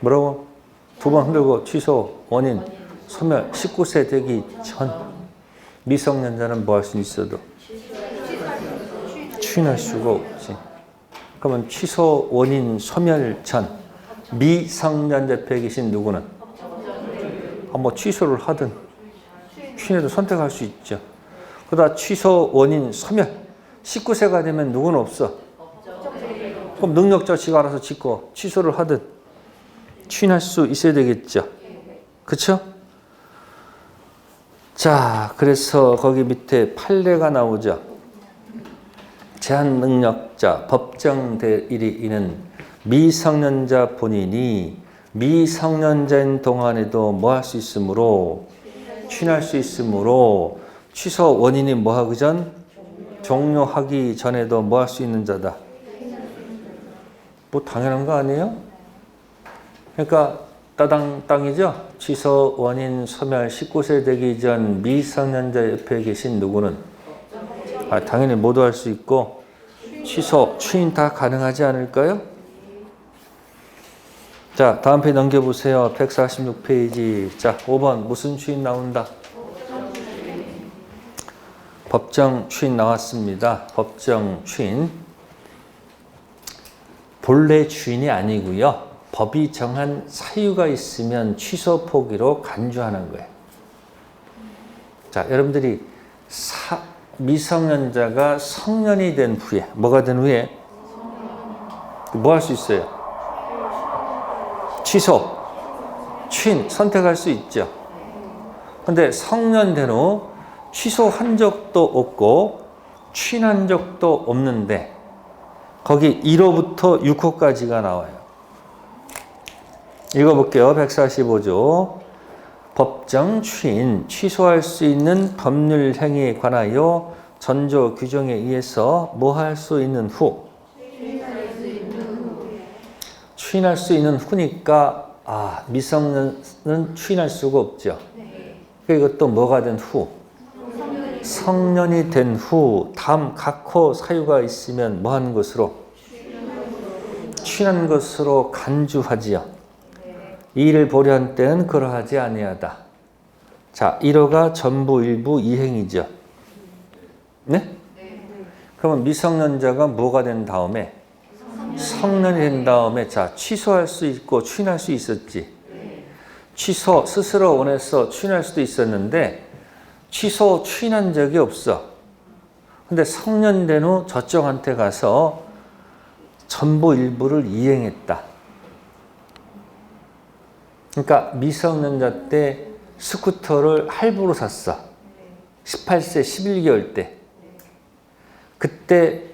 뭐라고? 두 번 흔들고 취소 원인 소멸 19세 되기 전 미성년자는 뭐 할 수 있어도 추인할 수가 없지. 그러면 취소 원인 소멸 전 미성년자 옆에 계신 누구는 뭐 취소를 하든 추인해도 선택할 수 있죠. 그러다 취소 원인 소멸 19세가 되면 누구는 없어. 그럼 능력자 지가 알아서 짓고 취소를 하든 추인할 수 있어야 되겠죠. 그렇죠? 자, 그래서 거기 밑에 판례가 나오죠. 제한 능력자 법정 대리인은 미성년자 본인이 미성년자인 동안에도 뭐 할 수 있으므로 추인할 수 있으므로 취소 원인이 뭐 하기 전 종료하기 전에도 뭐 할 수 있는 자다. 뭐 당연한 거 아니에요? 그러니까 따당땅이죠. 취소 원인 소멸 19세 되기 전 미성년자 옆에 계신 누구는 당연히 모두 할 수 있고 취소, 추인 다 가능하지 않을까요? 자, 다음 페이지 넘겨보세요. 146페이지. 자, 5번 무슨 추인 나온다? 법정 추인 나왔습니다. 법정 추인. 본래 추인이 아니고요. 법이 정한 사유가 있으면 취소 포기로 간주하는 거예요. 자, 여러분들이 미성년자가 성년이 된 후에, 뭐가 된 후에 뭐 할 수 있어요? 취소, 추인 선택할 수 있죠. 근데 성년 된 후 취소한 적도 없고 추인한 적도 없는데 거기 1호부터 6호까지가 나와요. 읽어볼게요. 145조. 법정 추인, 취소할 수 있는 법률 행위에 관하여 전조 규정에 의해서 뭐 할 수 있는 후? 추인할 수 있는 후니까 미성년은 추인할 수가 없죠. 이것도 뭐가 된 후? 성년이 된 후 다음 각호 사유가 있으면 뭐 하는 것으로? 추인한 것으로 간주하지요. 이를 보려 한 때는 그러하지 아니하다. 자, 1호가 전부 일부 이행이죠. 네? 그러면 미성년자가 뭐가 된 다음에? 성년이 된 다음에 자, 취소할 수 있고 추인할 수 있었지. 취소, 스스로 원해서 추인할 수도 있었는데 취소, 추인한 적이 없어. 근데 성년된 후 저쪽한테 가서 전부 일부를 이행했다. 그러니까 미성년자 때 스쿠터를 할부로 샀어. 18세 11개월 때. 그때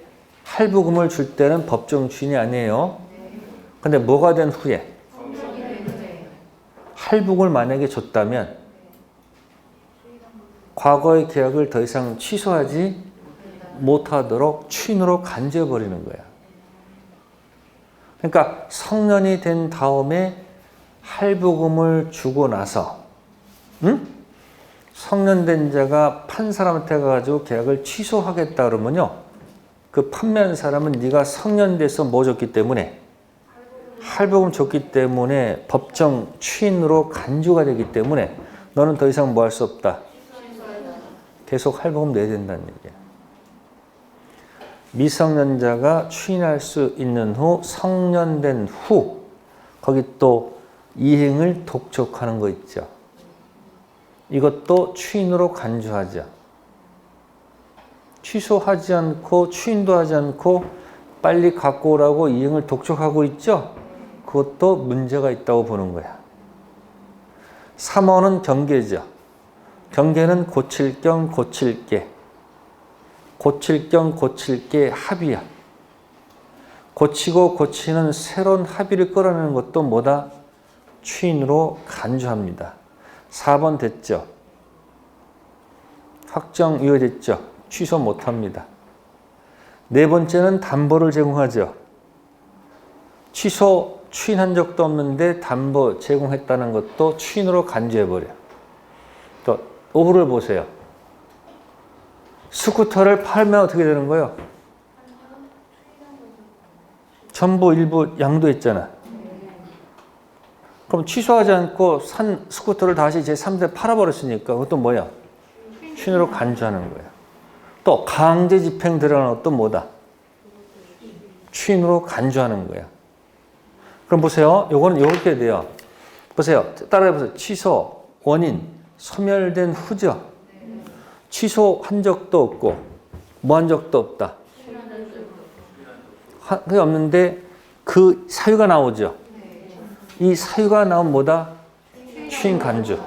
할부금을 줄 때는 법정 주인이 아니에요. 근데 뭐가 된 후에? 할부금을 만약에 줬다면 과거의 계약을 더 이상 취소하지 못하도록 추인으로 간주해버리는 거야. 그러니까 성년이 된 다음에 할부금을 주고 나서 성년된 자가 판 사람한테 가가지고 계약을 취소하겠다 그러면요. 그 판매한 사람은 네가 성년돼서 뭐 줬기 때문에 할부금 줬기 때문에 법정 추인으로 간주가 되기 때문에 너는 더 이상 뭐 할 수 없다. 계속 할부금 내야 된다는 얘기야. 미성년자가 추인할 수 있는 후 성년된 후 거기 또 이행을 독촉하는 거 있죠. 이것도 추인으로 간주하죠. 취소하지 않고 추인도 하지 않고 빨리 갖고 오라고 이행을 독촉하고 있죠. 그것도 문제가 있다고 보는 거야. 3호는 경계죠. 경계는 고칠 겸 고칠 게. 고칠 겸 고칠 게 합의야. 고치고 고치는 새로운 합의를 끌어내는 것도 뭐다? 추인으로 간주합니다. 4번 됐죠. 확정 유효됐죠. 취소 못합니다. 네 번째는 담보를 제공하죠. 취소 추인한 적도 없는데 담보 제공했다는 것도 추인으로 간주해버려. 또 5호를 보세요. 스쿠터를 팔면 어떻게 되는 거예요? 전부 일부 양도했잖아. 그럼 취소하지 않고 산 스쿠터를 다시 제3세 팔아버렸으니까 그것도 뭐야? 추인으로 간주하는 거야. 또 강제 집행 들어가는 것도 뭐다? 추인으로 간주하는 거야. 그럼 보세요. 요거는 이렇게 돼요. 보세요. 따라해보세요. 취소, 원인, 소멸된 후죠. 취소한 적도 없고 뭐 한 적도 없다. 그게 없는데 그 사유가 나오죠. 이 사유가 나온 뭐다? 추인 간주.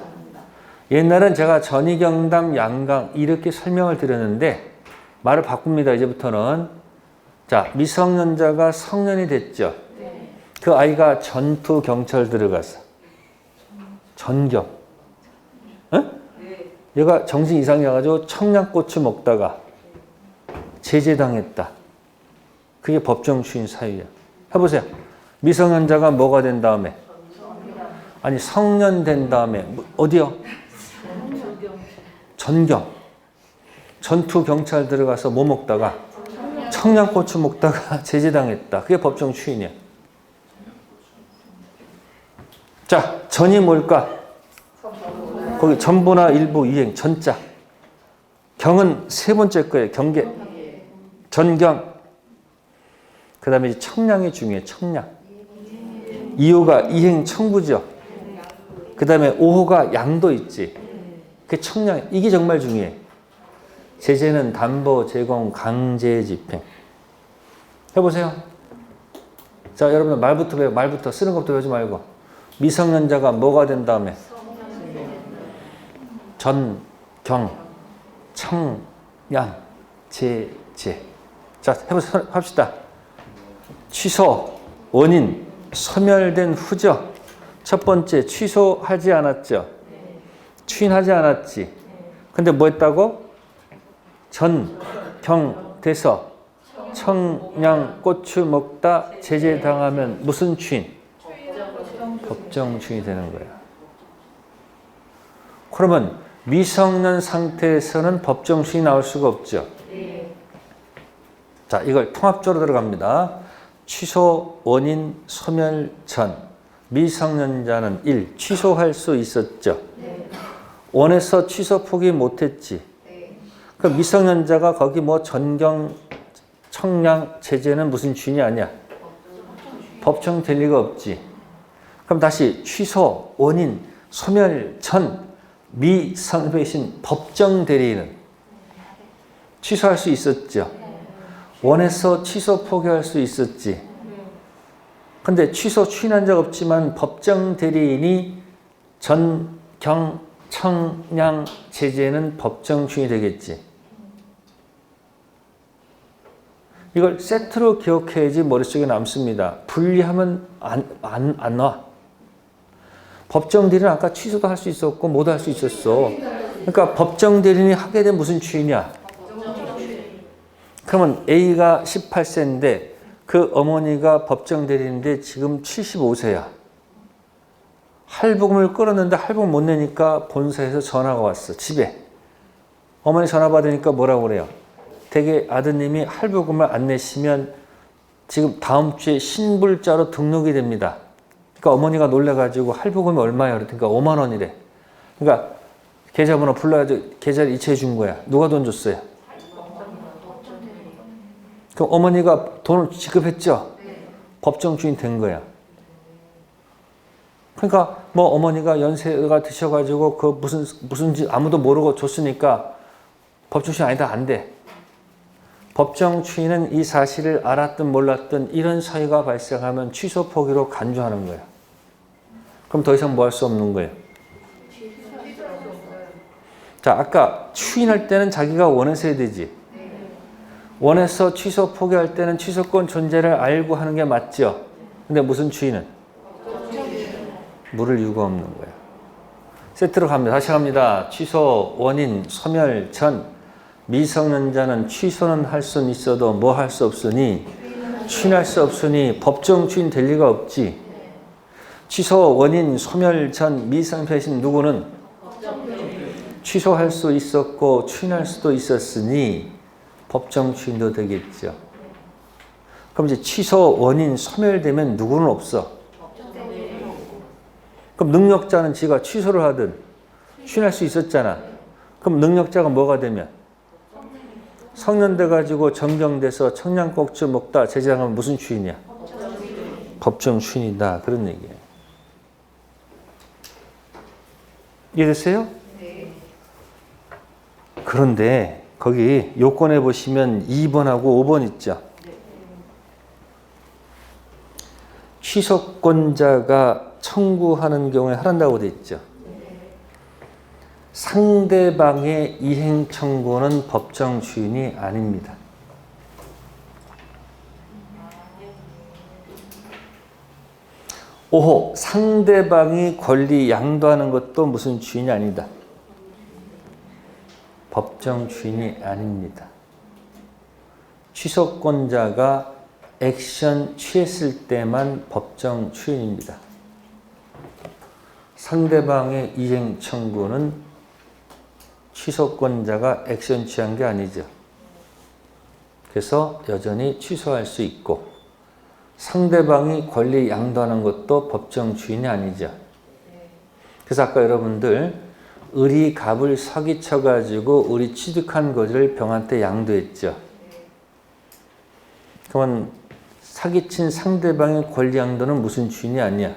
옛날엔 제가 전이경담 양강 이렇게 설명을 드렸는데 말을 바꿉니다. 이제부터는. 자, 미성년자가 성년이 됐죠. 그 아이가 전투 경찰 들어갔어. 전경. 응? 얘가 정신 이상이 와가지고 청양고추 먹다가 제재당했다. 그게 법정 추인 사유야. 해보세요. 미성년자가 뭐가 된 다음에? 아니 성년 된 다음에 어디요? 전경. 전투 경찰 들어가서 뭐 먹다가? 청양고추 먹다가 제재당했다. 그게 법정 추인이야. 자, 전이 뭘까? 거기 전부나 일부 이행, 전자. 경은 세 번째 거예요. 경계. 전경. 그 다음에 청량이 중요해. 청량. 2호가 이행 청구죠. 그 다음에 5호가 양도 있지. 그 청량. 이게 정말 중요해. 제재는 담보 제공 강제 집행. 해보세요. 자, 여러분들 말부터 배워. 말부터 쓰는 것부터 배우지 말고. 미성년자가 뭐가 된 다음에? 전, 경, 청, 양, 제. 자, 해보세요. 합시다. 취소, 원인, 소멸된 후죠. 첫 번째, 취소하지 않았죠. 추인하지 않았지. 근데 뭐 했다고? 전, 경, 돼서 청양, 고추 먹다 제재당하면 무슨 추인? 법정 추인이 되는 거예요. 그러면 미성년 상태에서는 법정 추인이 나올 수가 없죠. 자, 이걸 통합적으로 들어갑니다. 취소, 원인, 소멸 전. 미성년자는 1. 취소할 수 있었죠. 원해서 취소 포기 못했지. 그 미성년자가 거기 뭐 전경, 청량, 제재는 무슨 추인이 아니야? 법정 될 리가 없지. 그럼 다시 취소, 원인, 소멸 전. 미성년자이신 법정 대리인은 취소할 수 있었죠. 원해서 취소 포기할 수 있었지. 근데 취소 추인한 적 없지만 법정 대리인이 전, 경, 청, 양, 제재는 법정 추인이 되겠지. 이걸 세트로 기억해야지 머릿속에 남습니다. 분리하면 안 나와. 법정 대리는 아까 취소도 할 수 있었고 모두 할 수 있었어. 그러니까 법정 대리인이 하게 된 무슨 추인이야? 그러면 A가 18세인데 그 어머니가 법정 대리인데 지금 75세야. 할부금을 끌었는데 할부금 못 내니까 본사에서 전화가 왔어. 집에. 어머니 전화 받으니까 뭐라고 그래요? 되게 아드님이 할부금을 안 내시면 지금 다음 주에 신불자로 등록이 됩니다. 그러니까 어머니가 놀래가지고 할부금이 얼마야? 그러니까 5만 원이래. 그러니까 계좌번호 불러가지고 계좌를 이체해 준 거야. 누가 돈 줬어요? 그럼 어머니가 돈을 지급했죠? 법정 주인 된 거야. 그러니까 뭐 어머니가 연세가 드셔가지고 그 무슨지 아무도 모르고 줬으니까 법정 추인 아니다 안 돼. 법정 추인은 이 사실을 알았든 몰랐든 이런 사유가 발생하면 취소 포기로 간주하는 거야. 그럼 더 이상 뭐 할 수 없는 거예요. 자, 아까 추인할 때는 자기가 원해서 해야 되지. 원해서 취소 포기할 때는 취소권 존재를 알고 하는 게 맞죠. 근데 무슨 추인은? 물을 이유가 없는 거예요. 세트로 갑니다. 다시 갑니다. 취소, 원인, 소멸, 전. 미성년자는 취소는 할 수는 있어도 뭐 할 수 없으니 추인할 수 없으니 법정 추인 될 리가 없지. 취소, 원인, 소멸, 전, 미성년자이신 누구는 취소할 수 있었고 추인할 수도 있었으니 법정 추인도 되겠죠. 그럼 이제 취소, 원인, 소멸되면 누구는 없어. 그럼 능력자는 지가 취소를 하든 추인할 수 있었잖아. 그럼 능력자가 뭐가 되면? 성년 돼가지고 정경돼서 청양고추 먹다 제지당하면 무슨 추인이야? 법정 추인이다. 그런 얘기예요. 이해됐어요? 네. 그런데 거기 요건에 보시면 2번하고 5번 있죠. 취소권자가 청구하는 경우에 하란다고 돼 있죠. 상대방의 이행 청구는 법정 추인이 아닙니다. 5호 상대방이 권리 양도하는 것도 무슨 추인이 아니다. 법정 추인이 아닙니다. 취소권자가 액션 취했을 때만 법정 추인입니다. 상대방의 이행 청구는 취소권자가 액션 취한 게 아니죠. 그래서 여전히 취소할 수 있고 상대방이 권리 양도하는 것도 법정 추인이 아니죠. 그래서 아까 여러분들 을이 갑을 사기쳐가지고 을이 취득한 것을 병한테 양도했죠. 그러면 사기친 상대방의 권리 양도는 무슨 추인이 아니야?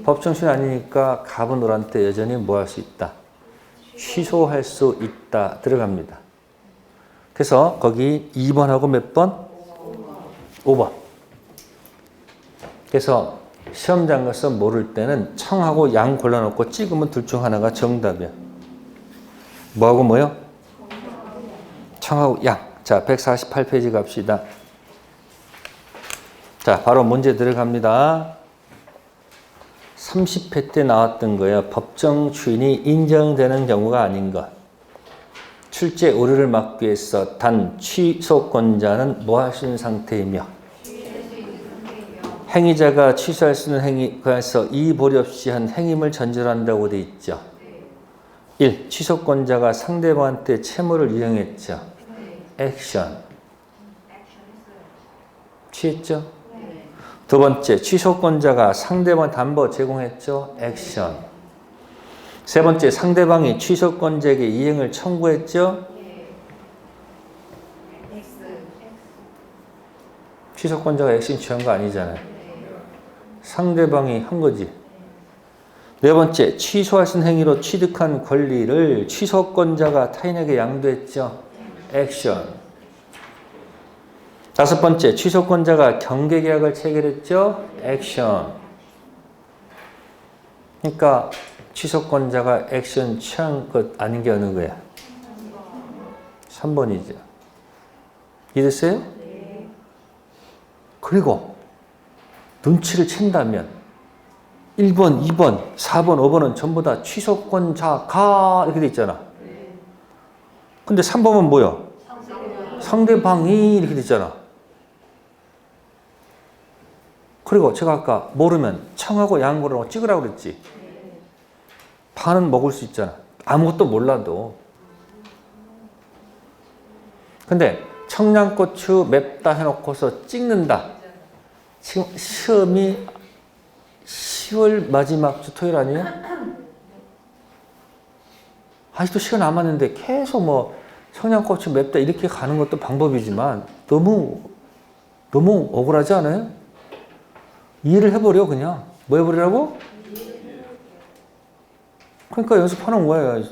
법정 추인 아니니까 갑은 을한테 여전히 뭐 할 수 있다? 취소할 수 있다. 들어갑니다. 그래서 거기 2번하고 몇 번? 5번. 그래서 시험장 가서 모를 때는 청하고 양 골라놓고 찍으면 둘 중 하나가 정답이야. 뭐하고 뭐요? 청하고 양. 자, 148페이지 갑시다. 자, 바로 문제 들어갑니다. 30회 때 나왔던 거예요. 법정 추인이 인정되는 경우가 아닌 것. 출제 오류를 막기 위해서 단 취소권자는 뭐 하시는 상태이며 행위자가 취소할 수 있는 행위에서 이보리 없이 한 행임을 전제한다고 돼 있죠. 1. 취소권자가 상대방한테 채무를 이행했죠. 액션. 취했죠? 두 번째, 취소권자가 상대방 담보 제공했죠. 액션. 세 번째, 상대방이 취소권자에게 이행을 청구했죠. 취소권자가 액션 취한 거 아니잖아요. 상대방이 한 거지. 네 번째, 취소할 수 있는 행위로 취득한 권리를 취소권자가 타인에게 양도했죠. 액션. 다섯 번째, 취소권자가 경계계약을 체결했죠? 액션. 그러니까 취소권자가 액션 취한 것 아닌 게 어느 거야? 3번이죠. 이해됐어요? 그리고 눈치를 챈다면 1번, 2번, 4번, 5번은 전부 다 취소권자가 이렇게 돼 있잖아. 근데 3번은 뭐야? 상대방이 이렇게 돼 있잖아. 그리고 제가 아까 모르면 청하고 양보라고 찍으라고 그랬지. 반은 먹을 수 있잖아. 아무것도 몰라도. 근데 청양고추 맵다 해놓고서 찍는다. 지금 시험이 10월 마지막 주 토요일 아니에요? 아직도 시간 남았는데 계속 뭐 청양고추 맵다 이렇게 가는 것도 방법이지만 너무 억울하지 않아요? 이해를 해버려 그냥. 뭐 해버리라고? 그러니까 연습하는 거예요.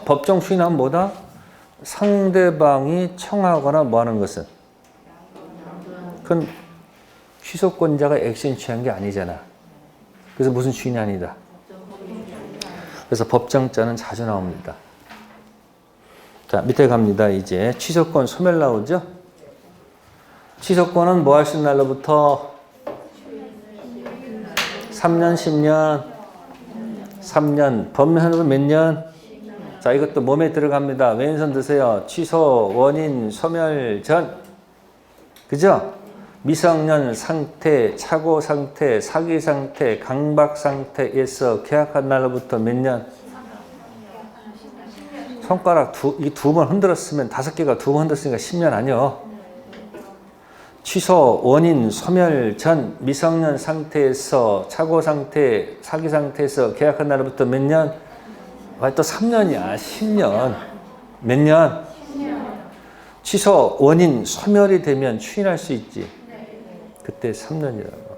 법정 추인하면 뭐다? 상대방이 청하거나 뭐 하는 것은 그건 취소권자가 액션 취한 게 아니잖아. 그래서 무슨 추인이 아니다. 그래서 법정자는 자주 나옵니다. 자, 밑에 갑니다. 이제 취소권 소멸 나오죠? 취소권은 뭐 하신 날로부터? 3년, 10년, 3년. 법면은 몇 년? 자, 이것도 몸에 들어갑니다. 왼손 드세요. 취소, 원인, 소멸 전. 그죠? 미성년 상태, 착오 상태, 사기 상태, 강박 상태에서 계약한 날로부터 몇 년? 손가락 두 번 흔들었으면 5개가 2번 흔들었으니까 10년 아니요. 취소, 원인, 소멸 전, 미성년 상태에서 착오 상태, 사기 상태에서 계약한 날로부터 몇 년? 또 3년이야. 10년. 몇 년? 10년. 취소, 원인, 소멸이 되면 추인할 수 있지. 그때 3년이라고.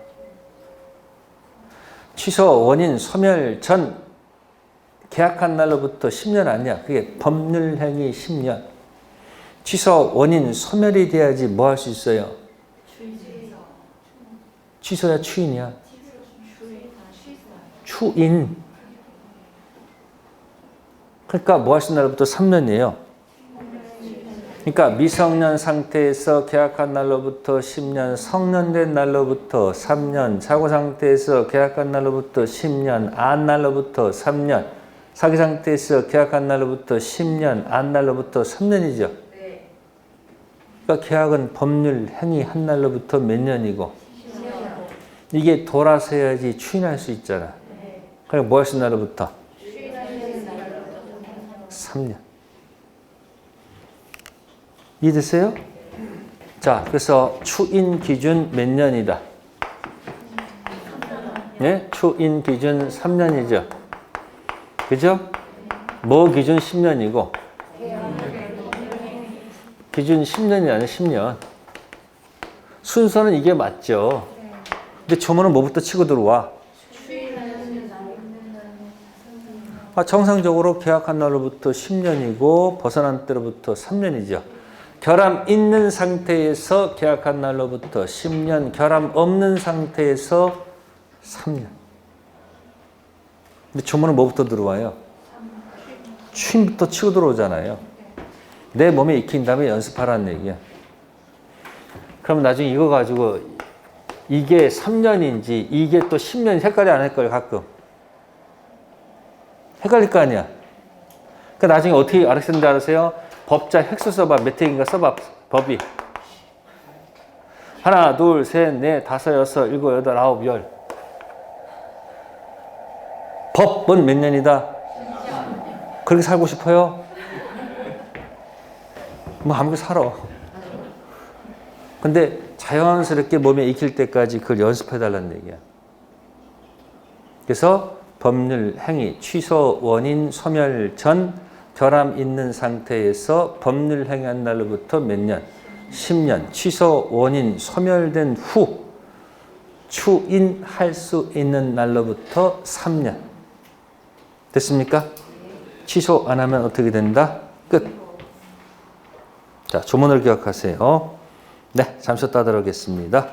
취소, 원인, 소멸 전 계약한 날로부터 10년 아니야. 그게 법률행위 10년. 취소, 원인, 소멸이 돼야지 뭐 할 수 있어요? 취소야 추인이야? 추인. 그러니까 뭐 하신 날로부터 3년이에요. 그러니까 미성년 상태에서 계약한 날로부터 10년, 성년된 날로부터 3년, 착오 상태에서 계약한 날로부터 10년, 안 날로부터 3년, 사기 상태에서 계약한 날로부터 10년, 안 날로부터 3년이죠. 그러니까 계약은 법률 행위 한 날로부터 몇 년이고 이게 돌아서 해야지 추인할 수 있잖아. 그러니까 뭐 하신 날로부터? 3년. 이해됐어요? 자, 그래서 추인 기준 몇 년이다? 네? 추인 기준 3년이죠. 그죠? 뭐 기준 10년이고 기준 10년이 아니라 10년. 순서는 이게 맞죠. 근데 조문은 뭐부터 치고 들어와? 정상적으로 계약한 날로부터 10년이고 벗어난 때로부터 3년이죠. 결함 있는 상태에서 계약한 날로부터 10년, 결함 없는 상태에서 3년. 근데 조문은 뭐부터 들어와요? 추인부터 치고 들어오잖아요. 내 몸에 익힌 다음에 연습하라는 얘기야. 그럼 나중에 이거 가지고 이게 3년인지 이게 또 10년인지 헷갈려 안 헷갈려 가끔. 헷갈릴 거 아니야. 그 나중에 어떻게 알았는지 알으세요? 법자 획수 써봐. 몇 획인가 써봐. 법이. 하나, 둘, 셋, 넷, 다섯, 여섯, 일곱, 여덟, 아홉, 열. 법은 몇 년이다? 그렇게 살고 싶어요? 뭐 아무렇게 살아. 근데 자연스럽게 몸에 익힐 때까지 그걸 연습해달라는 얘기야. 그래서 법률 행위, 취소, 원인, 소멸 전, 결함 있는 상태에서 법률 행위한 날로부터 몇 년? 10년. 취소, 원인, 소멸된 후 추인할 수 있는 날로부터 3년. 됐습니까? 취소 안 하면 어떻게 된다? 끝. 자, 조문을 기억하세요. 네, 잠시 후 따르겠습니다.